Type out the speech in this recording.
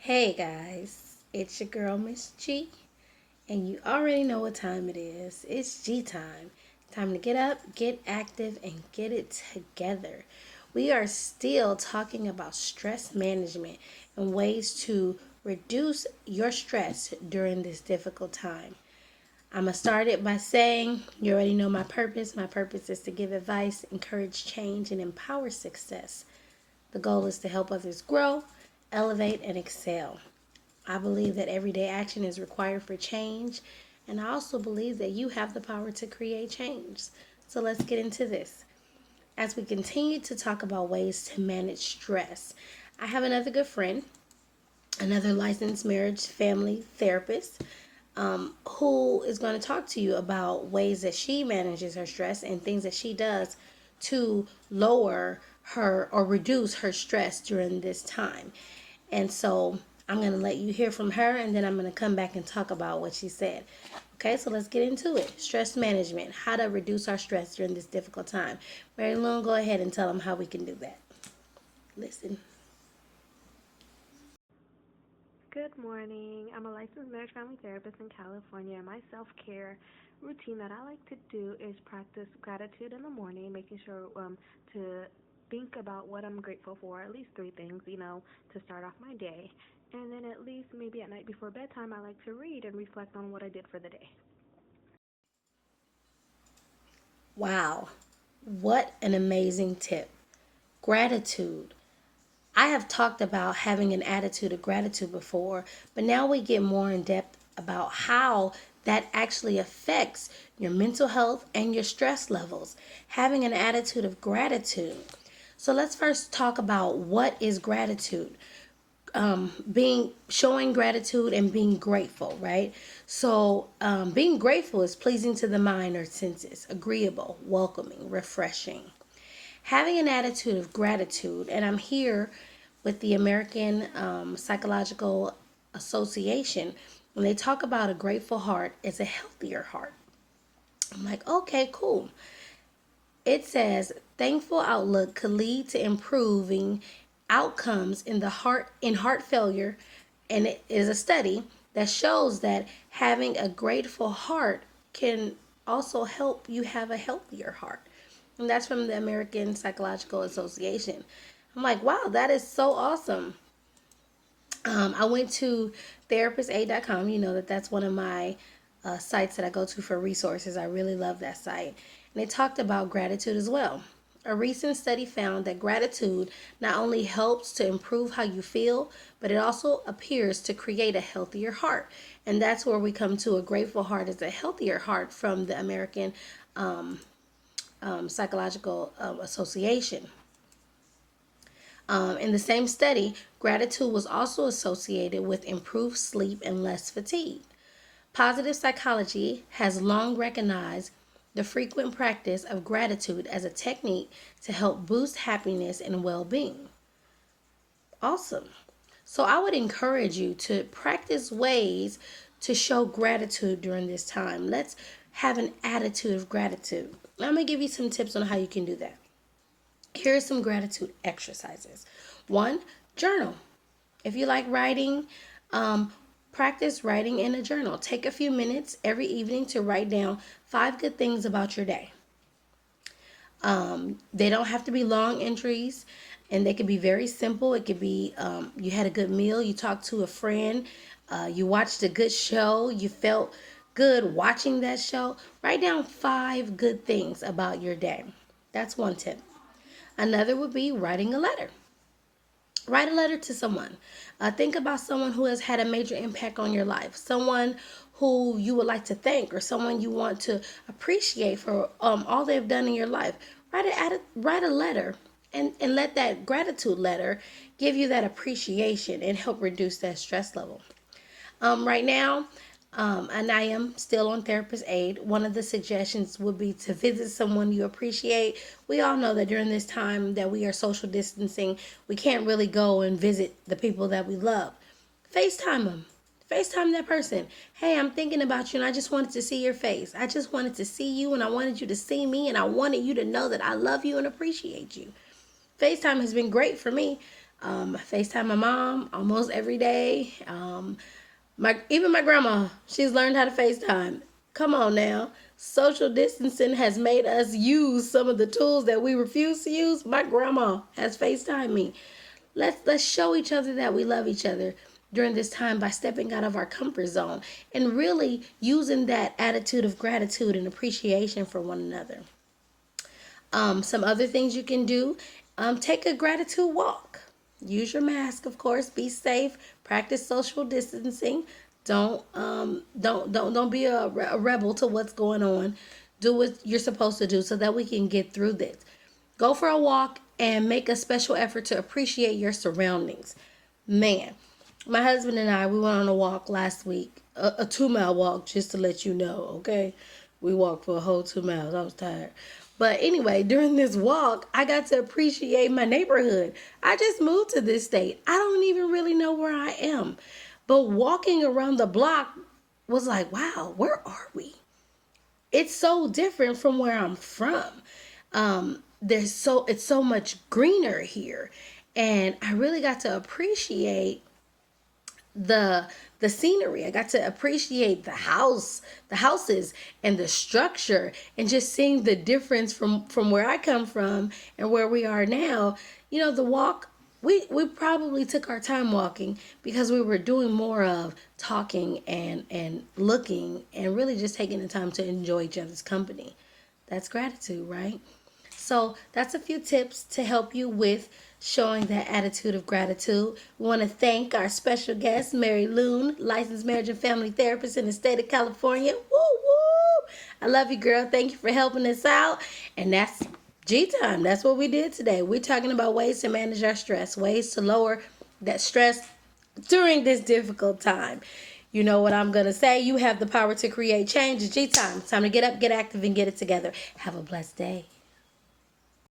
Hey guys, it's your girl Miss G, and you already know what time it is. It's G time. Time to get up, get active, and get it together. We are still talking about stress management and ways to reduce your stress during this difficult time. I'm going to start it by saying you already know my purpose. My purpose is to give advice, encourage change, and empower success. The goal is to help others grow, elevate, and excel. I believe that everyday action is required for change, and I also believe that you have the power to create change. So let's get into this. As we continue to talk about ways to manage stress, I have another good friend, another licensed marriage family therapist, who is going to talk to you about ways that she manages her stress and things that she does to lower her or reduce her stress during this time. And so I'm going to let you hear from her, and then I'm going to come back and talk about what she said. Okay, so let's get into it. Stress management, how to reduce our stress during this difficult time. Mary Lou, go ahead and tell them how we can do that. Listen. Good morning. I'm a licensed marriage family therapist in California. My self care routine that I like to do is practice gratitude in the morning, making sure to think about what I'm grateful for, at least three things, to start off my day. And then at least maybe at night before bedtime, I like to read and reflect on what I did for the day. Wow, what an amazing tip. Gratitude. I have talked about having an attitude of gratitude before, but now we get more in depth about how that actually affects your mental health and your stress levels. Having an attitude of gratitude. So let's first talk about what is gratitude. Being showing gratitude and being grateful, right? So being grateful is pleasing to the mind or senses, agreeable, welcoming, refreshing. Having an attitude of gratitude, and I'm here with the American Psychological Association. When they talk about a grateful heart, it's a healthier heart. I'm like, okay, cool. It says thankful outlook could lead to improving outcomes in heart failure, and it is a study that shows that having a grateful heart can also help you have a healthier heart. And that's from the American Psychological Association. I'm like, wow, that is so awesome. I went to therapistaid.com. You know that's one of my sites that I go to for resources. I really love that site. And it talked about gratitude as well. A recent study found that gratitude not only helps to improve how you feel, but it also appears to create a healthier heart. And that's where we come to a grateful heart is a healthier heart from the American Psychological Association. In the same study, gratitude was also associated with improved sleep and less fatigue. Positive psychology has long recognized the frequent practice of gratitude as a technique to help boost happiness and well being. Awesome. So, I would encourage you to practice ways to show gratitude during this time. Let's have an attitude of gratitude. I'm going to give you some tips on how you can do that. Here are some gratitude exercises. One, journal. If you like writing, practice writing in a journal. Take a few minutes every evening to write down 5 good things about your day. They don't have to be long entries, and they can be very simple. It could be you had a good meal, you talked to a friend, you watched a good show, you felt good watching that show. Write down 5 good things about your day. That's one tip. Another would be writing a letter. Write a letter to someone. Think about someone who has had a major impact on your life, someone who you would like to thank, or someone you want to appreciate for all they've done in your life. Write a letter, and let that gratitude letter give you that appreciation and help reduce that stress level. Right now, and I am still on therapist aid. One of the suggestions would be to visit someone you appreciate. We all know that during this time that we are social distancing, we can't really go and visit the people that we love. FaceTime them. FaceTime that person. Hey, I'm thinking about you and I just wanted to see your face. I just wanted to see you and I wanted you to see me and I wanted you to know that I love you and appreciate you. FaceTime has been great for me. FaceTime my mom almost every day. Even my grandma, she's learned how to FaceTime. Come on now. Social distancing has made us use some of the tools that we refuse to use. My grandma has FaceTime me. Let's show each other that we love each other during this time by stepping out of our comfort zone and really using that attitude of gratitude and appreciation for one another. Some other things you can do: take a gratitude walk. Use your mask, of course. Be safe. Practice social distancing. Don't be a rebel to what's going on. Do what you're supposed to do so that we can get through this. Go for a walk and make a special effort to appreciate your surroundings. Man, my husband and I, we went on a walk last week, a 2 mile walk, just to let you know, okay? We walked for a whole 2 miles. I was tired. But anyway, during this walk, I got to appreciate my neighborhood. I just moved to this state. I don't even really know where I am. But walking around the block was like, wow, where are we? It's so different from where I'm from. It's so much greener here. And I really got to appreciate the the scenery. I got to appreciate the houses and the structure, and just seeing the difference from where I come from and where we are now. The walk, we probably took our time walking because we were doing more of talking and looking and really just taking the time to enjoy each other's company. That's gratitude, right? So that's a few tips to help you with showing that attitude of gratitude. We want to thank our special guest, Mary Loon, licensed marriage and family therapist in the state of California. Woo woo! I love you, girl. Thank you for helping us out. And that's G Time. That's what we did today. We're talking about ways to manage our stress, ways to lower that stress during this difficult time. You know what I'm going to say? You have the power to create change. It's G Time. It's time to get up, get active, and get it together. Have a blessed day.